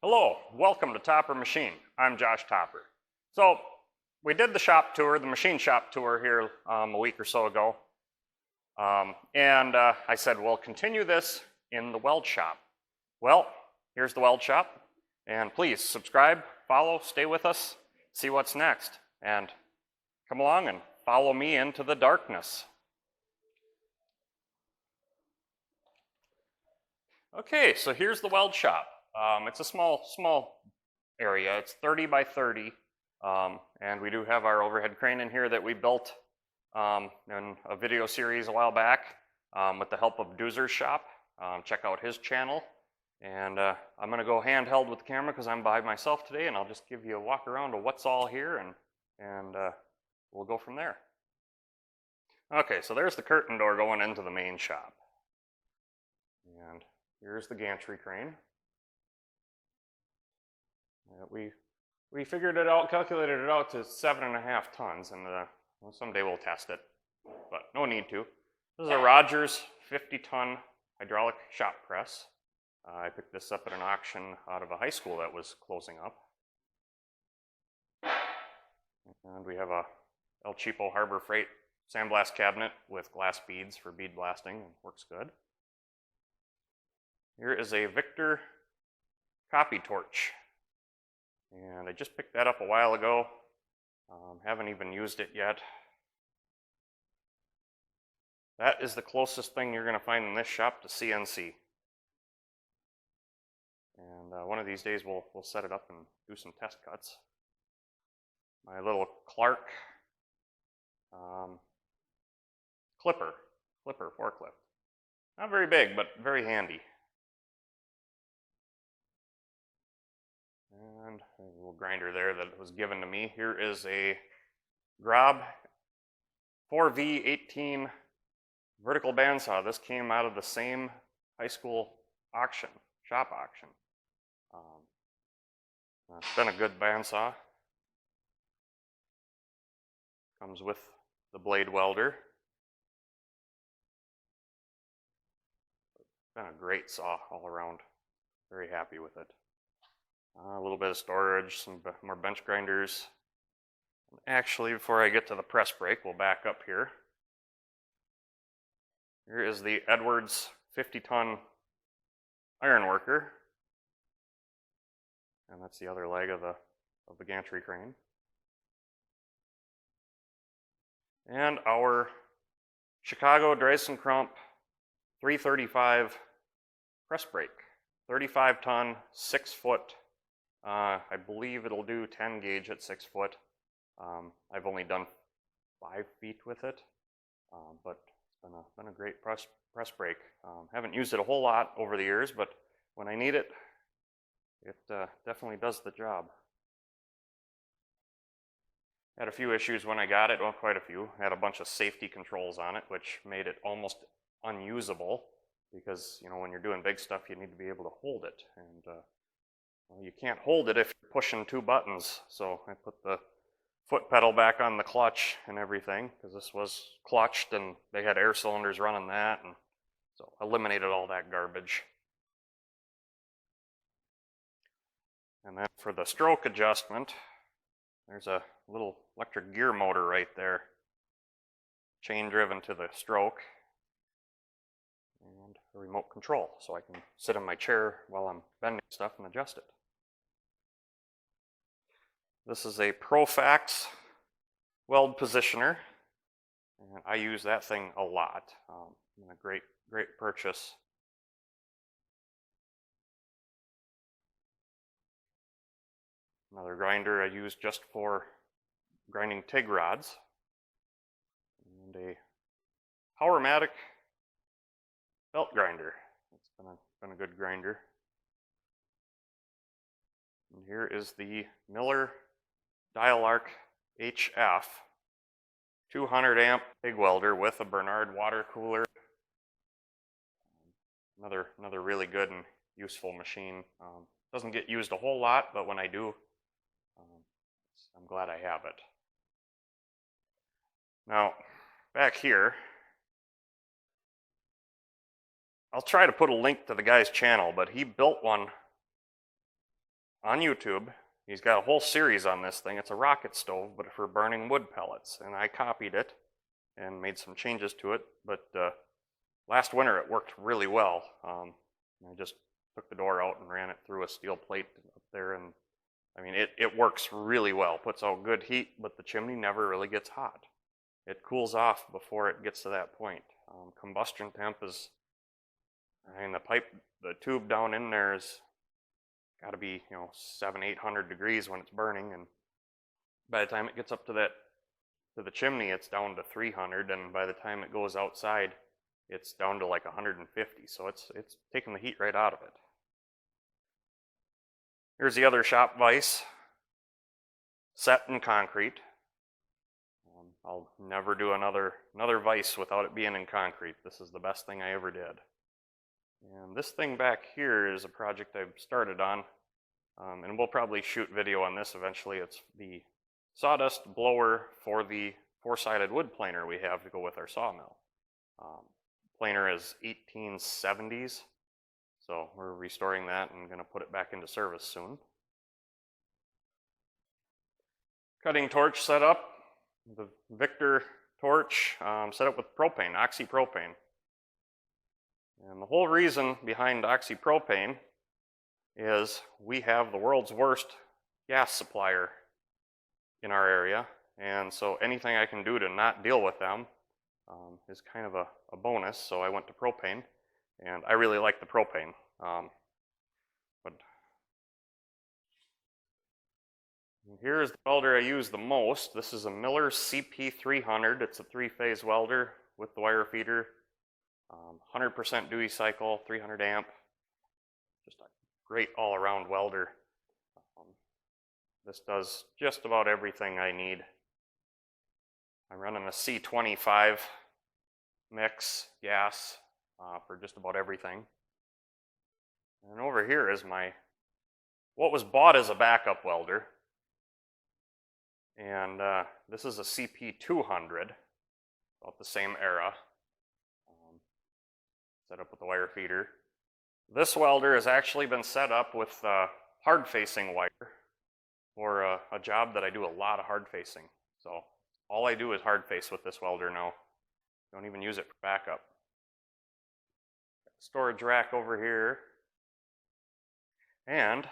Hello, welcome to Topper Machine. I'm Josh Topper. So we did the shop tour, the machine shop tour here a week or so ago. I said, we'll continue this in the weld shop. Well, here's the weld shop. And please subscribe, follow, stay with us, see what's next. And come along and follow me into the darkness. Okay, so here's the weld shop. It's a small area. It's 30 by 30, and we do have our overhead crane in here that we built in a video series a while back with the help of Doozer's Shop. Check out his channel. And I'm going to go handheld with the camera because I'm by myself today, and I'll just give you a walk around of what's all here, and we'll go from there. Okay, so there's the curtain door going into the main shop. And here's the gantry crane. We figured it out, calculated it out to 7.5 tons, and well, someday we'll test it, but no need to. This is a Rogers 50-ton hydraulic shop press. I picked this up at an auction out of a high school that was closing up. And we have a El Cheapo Harbor Freight sandblast cabinet with glass beads for bead blasting, and works good. Here is a Victor copy torch. And I just picked that up a while ago. Haven't even used it yet. That is the closest thing you're going to find in this shop to CNC. And one of these days we'll set it up and do some test cuts. My little Clark clipper forklift. Not very big, but very handy. And a little grinder there that was given to me. Here is a Grob 4V18 vertical bandsaw. This came out of the same high school auction, shop auction. It's been a good bandsaw. Comes with the blade welder. It's been a great saw all around. Very happy with it. A little bit of storage, some more bench grinders. Actually, before I get to the press brake, we'll back up here. Here is the Edwards 50-ton iron worker. And that's the other leg of the gantry crane. And our Chicago Dyson Crump 335 press brake. 35-ton, 6-foot. I believe it'll do 10 gauge at 6 foot. I've only done 5 feet with it, but it's been a great press brake. Haven't used it a whole lot over the years, but when I need it, it definitely does the job. Had a few issues when I got it, well, quite a few. Had a bunch of safety controls on it, which made it almost unusable because, you know, when you're doing big stuff, you need to be able to hold it. And well, you can't hold it if you're pushing 2 buttons. So I put the foot pedal back on the clutch and everything because this was clutched and they had air cylinders running that, and so eliminated all that garbage. And then for the stroke adjustment, there's a little electric gear motor right there, chain driven to the stroke, and a remote control so I can sit in my chair while I'm bending stuff and adjust it. This is a Profax weld positioner, and I use that thing a lot. Been a great purchase. Another grinder I use just for grinding TIG rods, and a Powermatic belt grinder. It's been a good grinder. And here is the Miller Dial-Arc HF 200 amp TIG welder with a Bernard water cooler. Another really good and useful machine. Doesn't get used a whole lot, but when I do, I'm glad I have it. Now, back here, I'll try to put a link to the guy's channel, but he built one on YouTube. He's got a whole series on this thing. It's a rocket stove, but for burning wood pellets. And I copied it and made some changes to it. But last winter it worked really well. I just took the door out and ran it through a steel plate up there, and I mean it works really well. Puts out good heat, but the chimney never really gets hot. It cools off before it gets to that point. Combustion temp is, I mean, the tube down in there is got to be 700-800 degrees when it's burning, and by the time it gets up to the chimney, it's down to 300, and by the time it goes outside, it's down to like 150. So it's taking the heat right out of it. Here's the other shop vise, set in concrete. I'll never do another vise without it being in concrete. This is the best thing I ever did. And this thing back here is a project I've started on, and we'll probably shoot video on this eventually. It's the sawdust blower for the four-sided wood planer we have to go with our sawmill. Planer is 1870s, so we're restoring that and going to put it back into service soon. Cutting torch set up. The Victor torch set up with propane, oxypropane. And the whole reason behind oxypropane is we have the world's worst gas supplier in our area, and so anything I can do to not deal with them is kind of a bonus. So I went to propane, and I really like the propane. But here's the welder I use the most. This is a Miller CP300. It's a 3-phase welder with the wire feeder. 100% Dewey cycle, 300 amp. Just a great all-around welder. This does just about everything I need. I'm running a C25 mix gas for just about everything. And over here is what was bought as a backup welder. And this is a CP200, about the same era. Set up with the wire feeder. This welder has actually been set up with hard-facing wire for a job that I do a lot of hard-facing. So all I do is hard-face with this welder now. Don't even use it for backup. Storage rack over here. And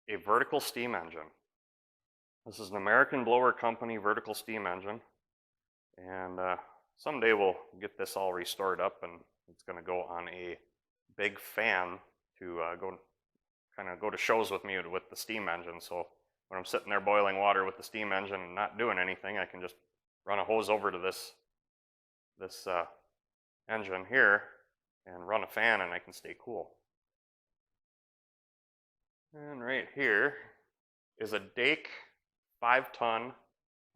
a vertical steam engine. This is an American Blower Company vertical steam engine. And someday we'll get this all restored up, and it's going to go on a big fan to go to shows with me with the steam engine. So when I'm sitting there boiling water with the steam engine and not doing anything, I can just run a hose over to this engine here and run a fan, and I can stay cool. And right here is a Dake 5-ton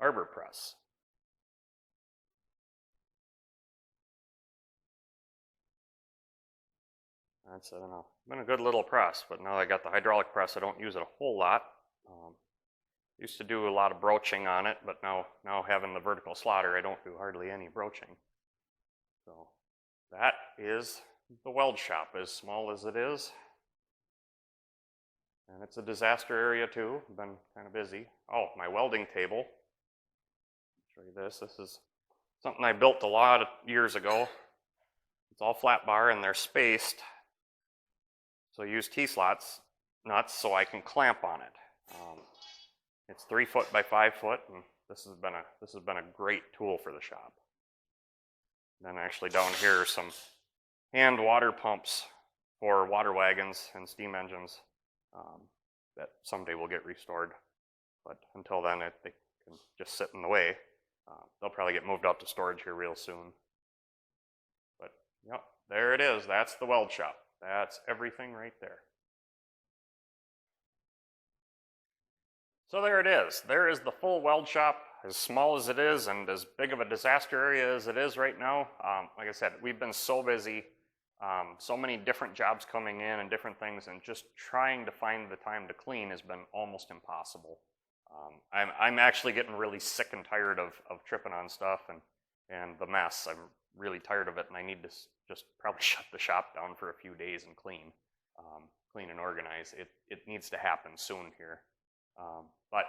arbor press. That's, I don't know, been a good little press, but now I got the hydraulic press, I don't use it a whole lot. Used to do a lot of broaching on it, but now having the vertical slaughter, I don't do hardly any broaching. So that is the weld shop, as small as it is. And it's a disaster area too. I've been kind of busy. Oh, my welding table. Show you this. This is something I built a lot of years ago. It's all flat bar and they're spaced. So I use T-slots nuts so I can clamp on it. It's 3 foot by 5 foot, and this has been a great tool for the shop. Then actually down here are some hand water pumps for water wagons and steam engines that someday will get restored. But until then, they can just sit in the way. They'll probably get moved out to storage here real soon. But yep, there it is. That's the weld shop. That's everything right there. So there it is. There is the full weld shop, as small as it is and as big of a disaster area as it is right now. Like I said, we've been so busy, so many different jobs coming in and different things, and just trying to find the time to clean has been almost impossible. I'm actually getting really sick and tired of tripping on stuff and the mess. I'm really tired of it, and I need to just probably shut the shop down for a few days and clean. clean and organized. It needs to happen soon here. But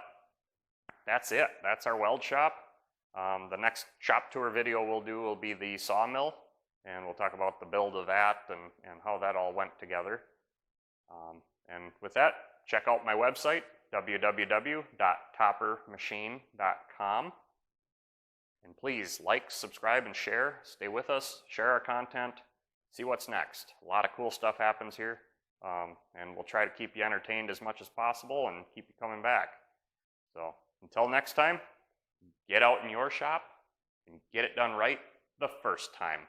that's it. That's our weld shop. The next shop tour video we'll do will be the sawmill, and we'll talk about the build of that and how that all went together. And with that, check out my website, www.toppermachine.com. And please like, subscribe, and share. Stay with us, share our content, see what's next. A lot of cool stuff happens here, and we'll try to keep you entertained as much as possible and keep you coming back. So until next time, get out in your shop and get it done right the first time.